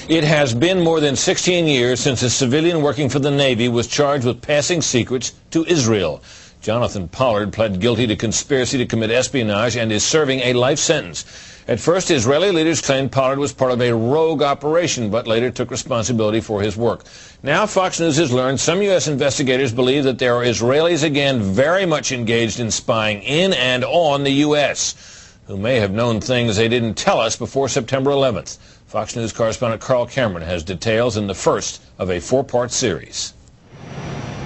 It has been more than 16 years since a civilian working for the Navy was charged with passing secrets to Israel. Jonathan Pollard pled guilty to conspiracy to commit espionage and is serving a life sentence. At first, Israeli leaders claimed Pollard was part of a rogue operation, but later took responsibility for his work. Now, Fox News has learned some U.S. investigators believe that there are Israelis again very much engaged in spying in and on the U.S., who may have known things they didn't tell us before September 11th. Fox News correspondent Carl Cameron has details in the first of a four-part series.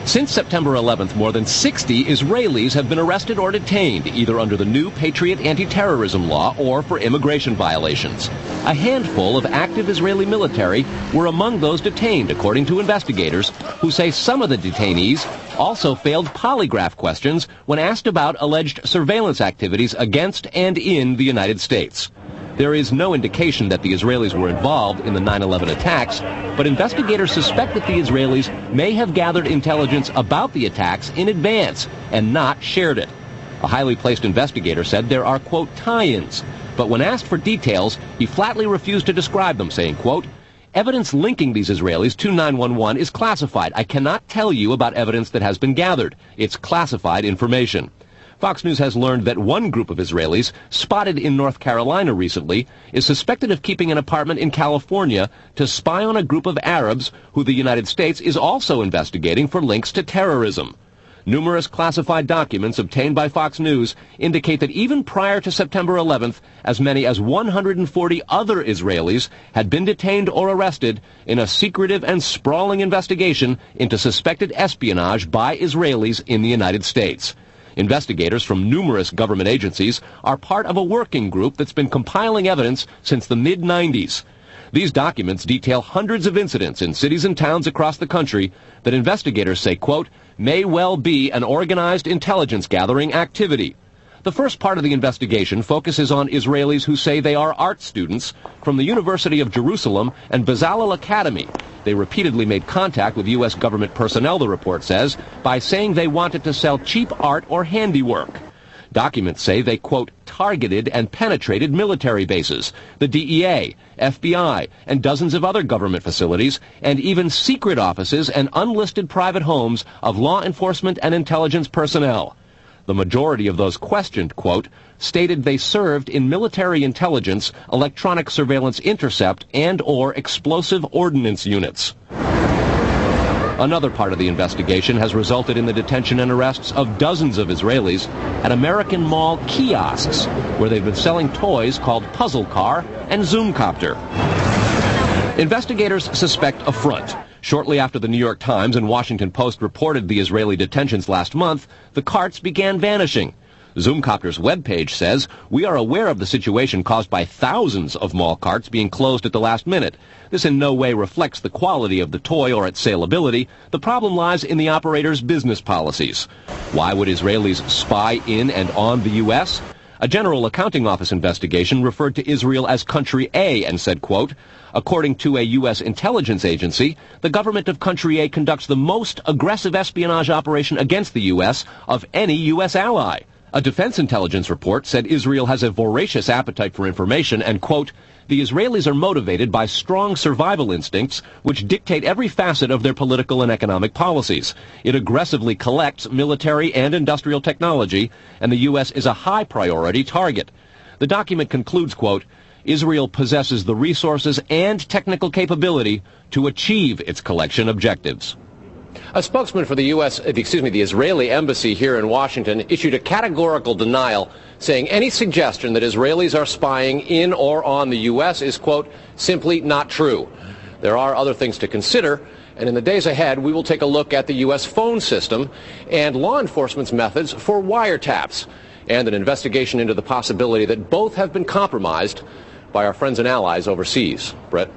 Since September 11th, more than 60 Israelis have been arrested or detained, either under the new Patriot anti-terrorism law or for immigration violations. A handful of active Israeli military were among those detained, according to investigators, who say some of the detainees also failed polygraph questions when asked about alleged surveillance activities against and in the United States. There is no indication that the Israelis were involved in the 9/11 attacks, but investigators suspect that the Israelis may have gathered intelligence about the attacks in advance and not shared it. A highly placed investigator said there are, quote, tie-ins, but when asked for details, he flatly refused to describe them, saying, quote, evidence linking these Israelis to 9/11 is classified. I cannot tell you about evidence that has been gathered. It's classified information. Fox News has learned that one group of Israelis, spotted in North Carolina recently, is suspected of keeping an apartment in California to spy on a group of Arabs who the United States is also investigating for links to terrorism. Numerous classified documents obtained by Fox News indicate that even prior to September 11th, as many as 140 other Israelis had been detained or arrested in a secretive and sprawling investigation into suspected espionage by Israelis in the United States. Investigators from numerous government agencies are part of a working group that's been compiling evidence since the mid-90s. These documents detail hundreds of incidents in cities and towns across the country that investigators say, quote, may well be an organized intelligence gathering activity. The first part of the investigation focuses on Israelis who say they are art students from the University of Jerusalem and Bezalel Academy. They repeatedly made contact with U.S. government personnel, the report says, by saying they wanted to sell cheap art or handiwork. Documents say they, quote, targeted and penetrated military bases, the DEA, FBI, and dozens of other government facilities, and even secret offices and unlisted private homes of law enforcement and intelligence personnel. The majority of those questioned, quote, stated they served in military intelligence, electronic surveillance intercept, and or explosive ordnance units. Another part of the investigation has resulted in the detention and arrests of dozens of Israelis at American Mall kiosks, where they've been selling toys called Puzzle Car and Zoomcopter. Investigators suspect a front. Shortly after the New York Times and Washington Post reported the Israeli detentions last month, the carts began vanishing. Zoomcopter's webpage says, we are aware of the situation caused by thousands of mall carts being closed at the last minute. This in no way reflects the quality of the toy or its saleability. The problem lies in the operator's business policies. Why would Israelis spy in and on the U.S.? A General Accounting Office investigation referred to Israel as Country A and said, quote, according to a U.S. intelligence agency, the government of Country A conducts the most aggressive espionage operation against the U.S. of any U.S. ally. A defense intelligence report said Israel has a voracious appetite for information and, quote, the Israelis are motivated by strong survival instincts which dictate every facet of their political and economic policies. It aggressively collects military and industrial technology, and the U.S. is a high priority target. The document concludes, quote, Israel possesses the resources and technical capability to achieve its collection objectives. A spokesman for the the Israeli embassy here in Washington issued a categorical denial, saying any suggestion that Israelis are spying in or on the U.S. is, quote, simply not true. There are other things to consider, and in the days ahead, we will take a look at the U.S. phone system and law enforcement's methods for wiretaps, and an investigation into the possibility that both have been compromised by our friends and allies overseas. Brett?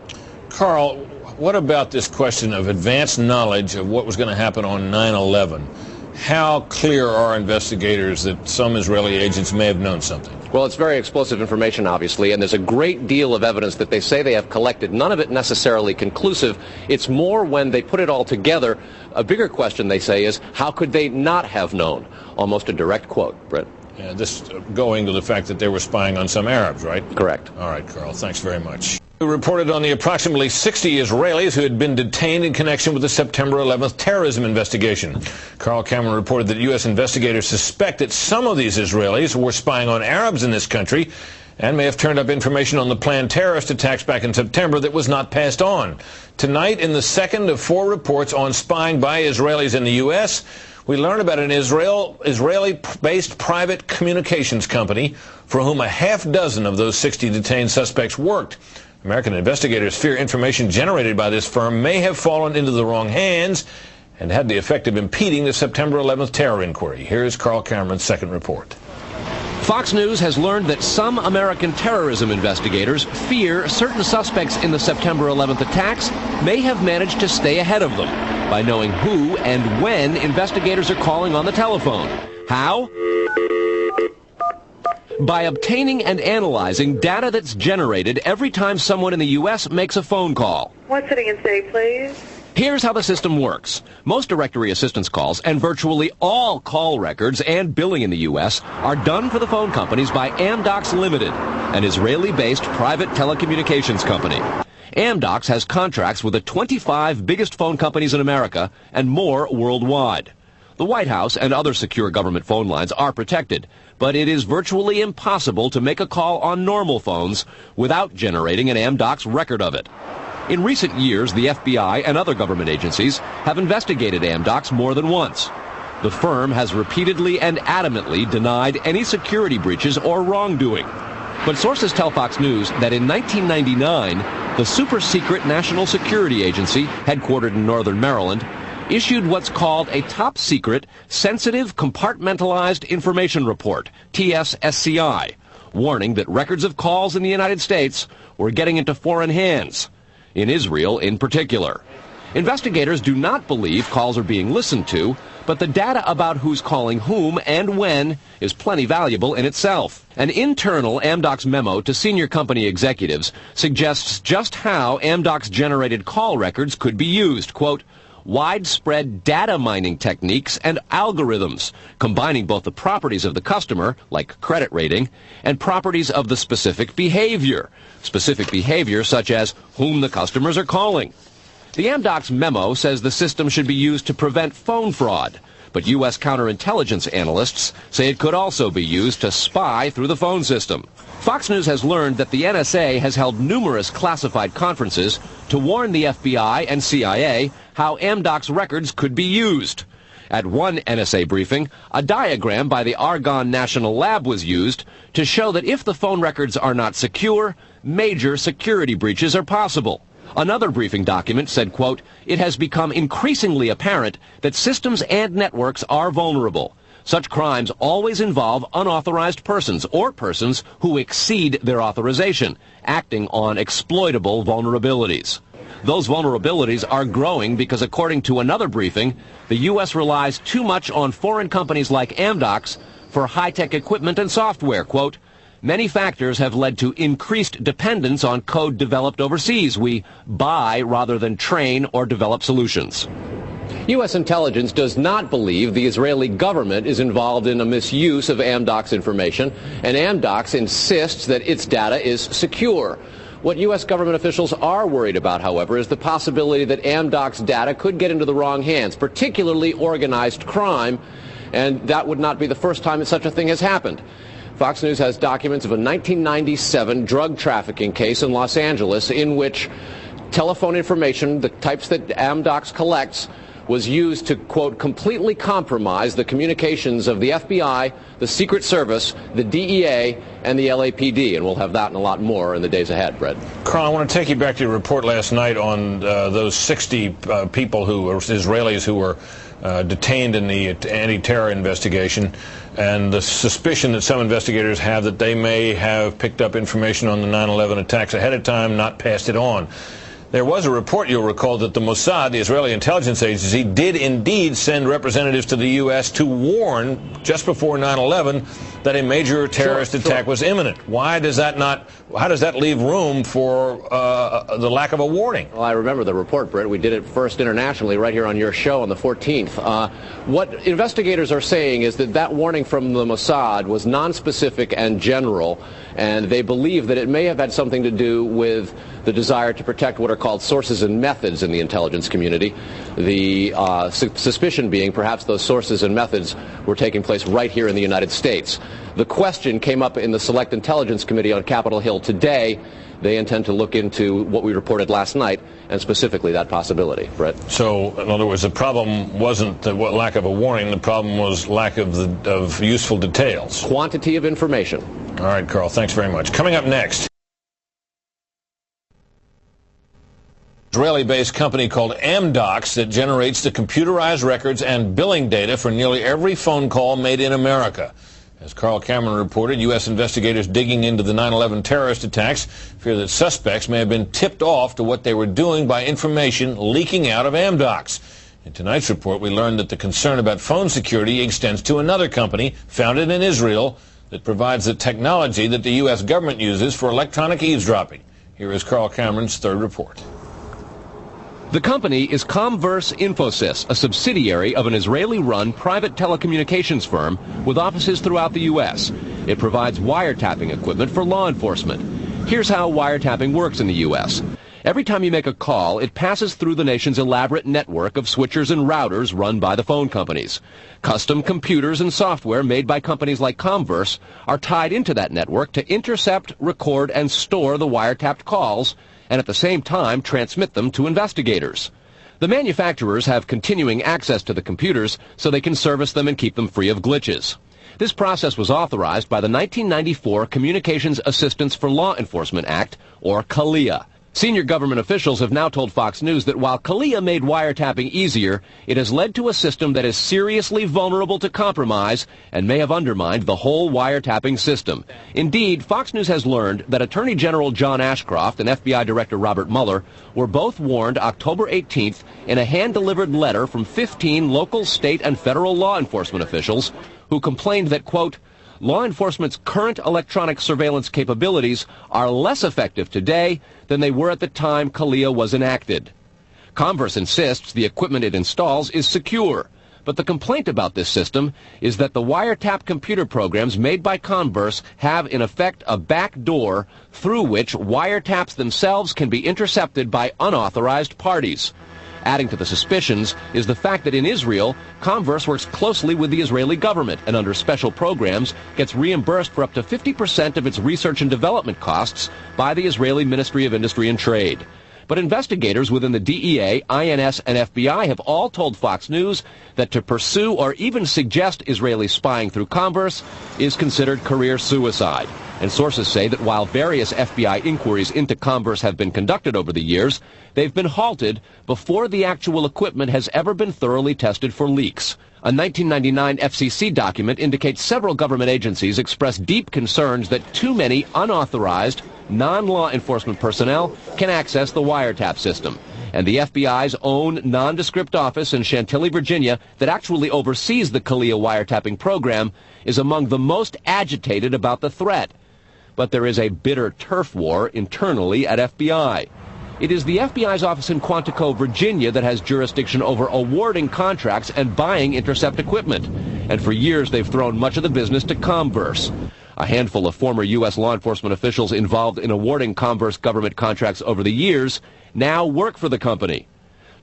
Carl, what about this question of advanced knowledge of what was going to happen on 9/11? How clear are investigators that some Israeli agents may have known something? Well, it's very explosive information, obviously, and there's a great deal of evidence that they say they have collected, none of it necessarily conclusive. It's more when they put it all together. A bigger question, they say, is how could they not have known? Almost a direct quote, Brett. Yeah, this going to the fact that they were spying on some Arabs, right? Correct. All right, Carl, thanks very much. We reported on the approximately 60 Israelis who had been detained in connection with the September 11th terrorism investigation. Carl Cameron reported that U.S. investigators suspect that some of these Israelis were spying on Arabs in this country and may have turned up information on the planned terrorist attacks back in September that was not passed on. Tonight, in the second of 4 reports on spying by Israelis in the U.S., we learn about an Israeli-based private communications company for whom a half dozen of those 60 detained suspects worked. American investigators fear information generated by this firm may have fallen into the wrong hands and had the effect of impeding the September 11th terror inquiry. Here's Carl Cameron's second report. Fox News has learned that some American terrorism investigators fear certain suspects in the September 11th attacks may have managed to stay ahead of them by knowing who and when investigators are calling on the telephone. How? By obtaining and analyzing data that's generated every time someone in the U.S. makes a phone call. What city and state, please? Here's how the system works. Most directory assistance calls and virtually all call records and billing in the U.S. are done for the phone companies by AMDOCS Limited, an Israeli-based private telecommunications company. AMDOCS has contracts with the 25 biggest phone companies in America and more worldwide. The White House and other secure government phone lines are protected, but it is virtually impossible to make a call on normal phones without generating an AMDOCS record of it. In recent years, the FBI and other government agencies have investigated AMDOCS more than once. The firm has repeatedly and adamantly denied any security breaches or wrongdoing. But sources tell Fox News that in 1999, the super-secret National Security Agency, headquartered in northern Maryland, issued what's called a top-secret, sensitive, compartmentalized information report, TSSCI, warning that records of calls in the United States were getting into foreign hands, in Israel in particular. Investigators do not believe calls are being listened to, but the data about who's calling whom and when is plenty valuable in itself. An internal AMDOCS memo to senior company executives suggests just how AMDOCS-generated call records could be used. Quote, widespread data mining techniques and algorithms, combining both the properties of the customer, like credit rating, and properties of the specific behavior such as whom the customers are calling. The AMDOCS memo says the system should be used to prevent phone fraud, but U.S. counterintelligence analysts say it could also be used to spy through the phone system. Fox News has learned that the NSA has held numerous classified conferences to warn the FBI and CIA how AMDOCS records could be used. At one NSA briefing, a diagram by the Argonne National Lab was used to show that if the phone records are not secure, major security breaches are possible. Another briefing document said, quote, it has become increasingly apparent that systems and networks are vulnerable. Such crimes always involve unauthorized persons or persons who exceed their authorization, acting on exploitable vulnerabilities. Those vulnerabilities are growing because, according to another briefing, the U.S. relies too much on foreign companies like AMDOCS for high-tech equipment and software. Quote, many factors have led to increased dependence on code developed overseas. We buy rather than train or develop solutions. U.S. intelligence does not believe the Israeli government is involved in a misuse of AMDOCS information, and AMDOCS insists that its data is secure. What U.S. government officials are worried about, however, is the possibility that AMDOCS data could get into the wrong hands, particularly organized crime, and that would not be the first time that such a thing has happened. Fox News has documents of a 1997 drug trafficking case in Los Angeles in which telephone information, the types that AMDOCS collects, was used to, quote, completely compromise the communications of the FBI, the Secret Service, the DEA, and the LAPD. And we'll have that and a lot more in the days ahead, Brett. Carl, I want to take you back to your report last night on those 60 people who were Israelis who were detained in the anti-terror investigation, and the suspicion that some investigators have that they may have picked up information on the 9/11 attacks ahead of time, not passed it on. There was a report, you'll recall, that the Mossad, the Israeli intelligence agency, did indeed send representatives to the U.S. to warn, just before 9/11, that a major terrorist attack was imminent. How does that leave room for the lack of a warning? Well, I remember the report, Britt. We did it first internationally right here on your show on the 14th. What investigators are saying is that that warning from the Mossad was nonspecific and general, and they believe that it may have had something to do with the desire to protect what are called sources and methods in the intelligence community. The suspicion being perhaps those sources and methods were taking place right here in the United States. The question came up in the Select Intelligence Committee on Capitol Hill today. They intend to look into what we reported last night, and specifically that possibility. Brett? So, in other words, the problem wasn't the lack of a warning. The problem was lack of useful details. Quantity of information. All right, Carl, thanks very much. Coming up next, Israeli-based company called AMDOCS that generates the computerized records and billing data for nearly every phone call made in America. As Carl Cameron reported, U.S. investigators digging into the 9/11 terrorist attacks fear that suspects may have been tipped off to what they were doing by information leaking out of AMDOCS. In tonight's report, we learned that the concern about phone security extends to another company founded in Israel that provides the technology that the U.S. government uses for electronic eavesdropping. Here is Carl Cameron's third report. The company is Comverse Infosys, a subsidiary of an Israeli-run private telecommunications firm with offices throughout the U.S. It provides wiretapping equipment for law enforcement. Here's how wiretapping works in the U.S. Every time you make a call, it passes through the nation's elaborate network of switchers and routers run by the phone companies. Custom computers and software made by companies like Comverse are tied into that network to intercept, record, and store the wiretapped calls, and at the same time transmit them to investigators. The manufacturers have continuing access to the computers so they can service them and keep them free of glitches. This process was authorized by the 1994 Communications Assistance for Law Enforcement Act, or CALEA. Senior government officials have now told Fox News that while CALEA made wiretapping easier, it has led to a system that is seriously vulnerable to compromise and may have undermined the whole wiretapping system. Indeed, Fox News has learned that Attorney General John Ashcroft and FBI Director Robert Mueller were both warned October 18th in a hand-delivered letter from 15 local, state, and federal law enforcement officials who complained that, quote, law enforcement's current electronic surveillance capabilities are less effective today than they were at the time CALEA was enacted. Comverse insists the equipment it installs is secure, but the complaint about this system is that the wiretap computer programs made by Comverse have in effect a back door through which wiretaps themselves can be intercepted by unauthorized parties. Adding to the suspicions is the fact that in Israel, Comverse works closely with the Israeli government and under special programs gets reimbursed for up to 50% of its research and development costs by the Israeli Ministry of Industry and Trade. But investigators within the DEA, INS, and FBI have all told Fox News that to pursue or even suggest Israeli spying through Comverse is considered career suicide. And sources say that while various FBI inquiries into Comverse have been conducted over the years, they've been halted before the actual equipment has ever been thoroughly tested for leaks. A 1999 FCC document indicates several government agencies expressed deep concerns that too many unauthorized, non-law enforcement personnel can access the wiretap system. And the FBI's own nondescript office in Chantilly, Virginia, that actually oversees the CALEA wiretapping program, is among the most agitated about the threat. But there is a bitter turf war internally at FBI. It is the FBI's office in Quantico, Virginia, that has jurisdiction over awarding contracts and buying intercept equipment. And for years, they've thrown much of the business to Comverse. A handful of former U.S. law enforcement officials involved in awarding Comverse government contracts over the years now work for the company.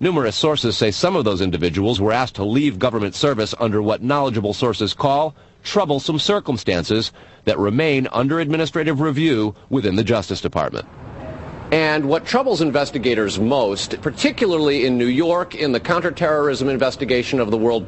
Numerous sources say some of those individuals were asked to leave government service under what knowledgeable sources call troublesome circumstances that remain under administrative review within the Justice Department. And what troubles investigators most, particularly in New York in the counterterrorism investigation of the World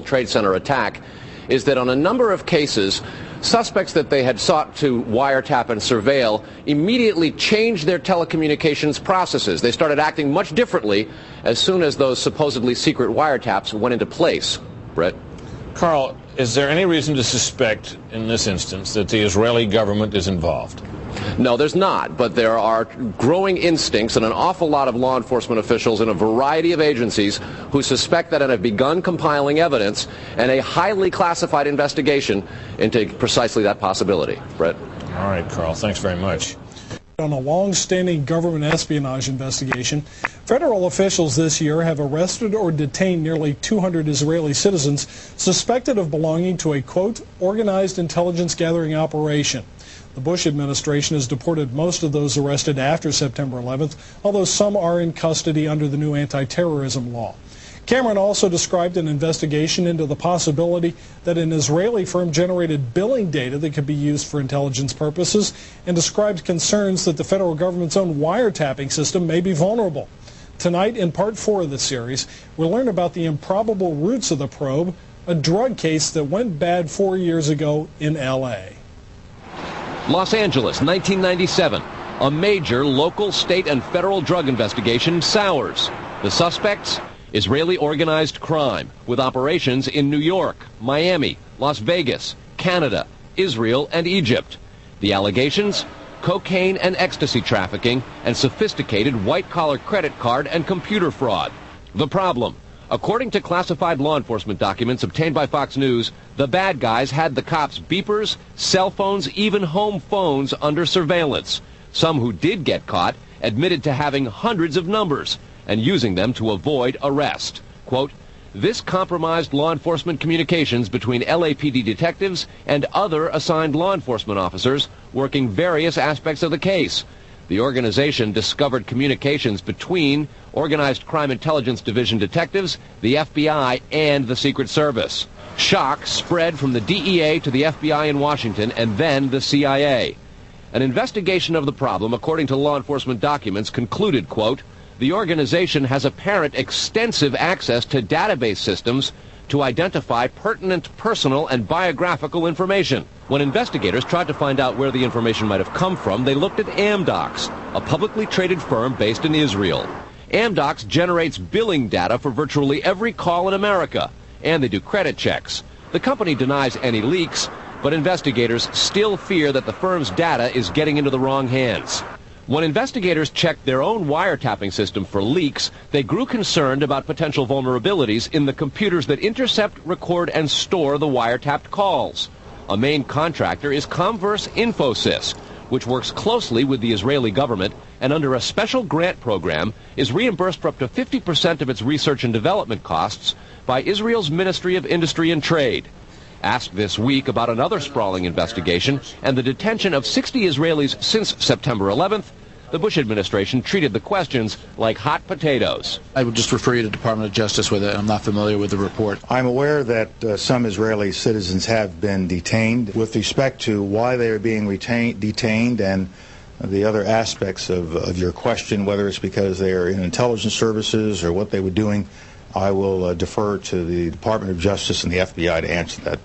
Trade Center attack, is that on a number of cases, suspects that they had sought to wiretap and surveil immediately changed their telecommunications processes. They started acting much differently as soon as those supposedly secret wiretaps went into place. Brett? Carl, is there any reason to suspect in this instance that the Israeli government is involved? No, there's not, but there are growing instincts and an awful lot of law enforcement officials in a variety of agencies who suspect that and have begun compiling evidence and a highly classified investigation into precisely that possibility. Brett? All right, Carl, thanks very much. On a long-standing government espionage investigation, federal officials this year have arrested or detained nearly 200 Israeli citizens suspected of belonging to a, quote, organized intelligence gathering operation. The Bush administration has deported most of those arrested after September 11th, although some are in custody under the new anti-terrorism law. Cameron also described an investigation into the possibility that an Israeli firm generated billing data that could be used for intelligence purposes, and described concerns that the federal government's own wiretapping system may be vulnerable. Tonight, in part 4 of the series, we'll learn about the improbable roots of the probe, a drug case that went bad 4 years ago in L.A. Los Angeles, 1997. A major local, state, and federal drug investigation sours. The suspects? Israeli organized crime, with operations in New York, Miami, Las Vegas, Canada, Israel, and Egypt. The allegations? Cocaine and ecstasy trafficking and sophisticated white-collar credit card and computer fraud. The problem? According to classified law enforcement documents obtained by Fox News, the bad guys had the cops' beepers, cell phones, even home phones under surveillance. Some who did get caught admitted to having hundreds of numbers and using them to avoid arrest. Quote, this compromised law enforcement communications between LAPD detectives and other assigned law enforcement officers working various aspects of the case. The organization discovered communications between Organized Crime Intelligence Division detectives, the FBI, and the Secret Service. Shock spread from the DEA to the FBI in Washington and then the CIA. An investigation of the problem, according to law enforcement documents, concluded, quote, the organization has apparent extensive access to database systems to identify pertinent personal and biographical information. When investigators tried to find out where the information might have come from, they looked at AMDOCS, a publicly traded firm based in Israel. AMDOCS generates billing data for virtually every call in America, and they do credit checks. The company denies any leaks, but investigators still fear that the firm's data is getting into the wrong hands. When investigators checked their own wiretapping system for leaks, they grew concerned about potential vulnerabilities in the computers that intercept, record, and store the wiretapped calls. A main contractor is Comverse Infosys, which works closely with the Israeli government and under a special grant program is reimbursed for up to 50% of its research and development costs by Israel's Ministry of Industry and Trade. Asked this week about another sprawling investigation and the detention of 60 Israelis since September 11th, the Bush administration treated the questions like hot potatoes. I would just refer you to the Department of Justice with it. I'm not familiar with the report. I'm aware that some Israeli citizens have been detained. With respect to why they are being detained and the other aspects of your question, whether it's because they are in intelligence services or what they were doing, I will defer to the Department of Justice and the FBI to answer that.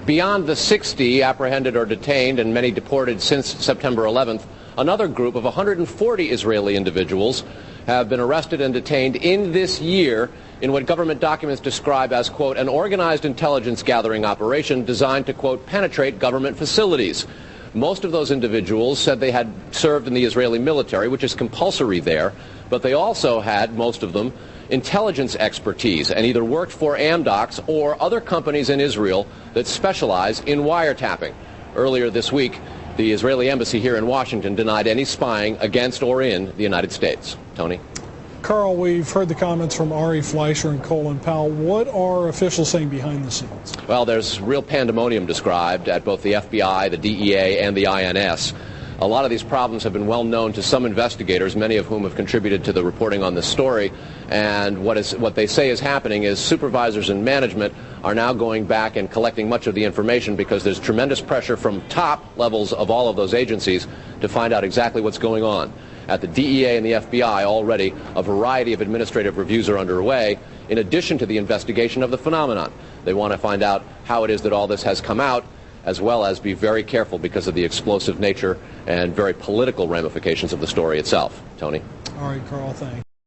Beyond the 60 apprehended or detained and many deported since September 11th, another group of 140 Israeli individuals have been arrested and detained in this year in what government documents describe as, quote, an organized intelligence gathering operation designed to, quote, penetrate government facilities. Most of those individuals said they had served in the Israeli military, which is compulsory there, but they also had, most of them, intelligence expertise and either worked for AMDOCS or other companies in Israel that specialize in wiretapping. Earlier this week, the Israeli embassy here in Washington denied any spying against or in the United States. Tony? Carl, we've heard the comments from Ari Fleischer and Colin Powell. What are officials saying behind the scenes? Well, there's real pandemonium described at both the FBI, the DEA, and the INS. A lot of these problems have been well known to some investigators, many of whom have contributed to the reporting on this story. And what they say is happening is supervisors and management are now going back and collecting much of the information because there's tremendous pressure from top levels of all of those agencies to find out exactly what's going on. At the DEA and the FBI already, a variety of administrative reviews are underway, in addition to the investigation of the phenomenon. They want to find out how it is that all this has come out, as well as be very careful because of the explosive nature and very political ramifications of the story itself. Tony? All right, Carl, thanks.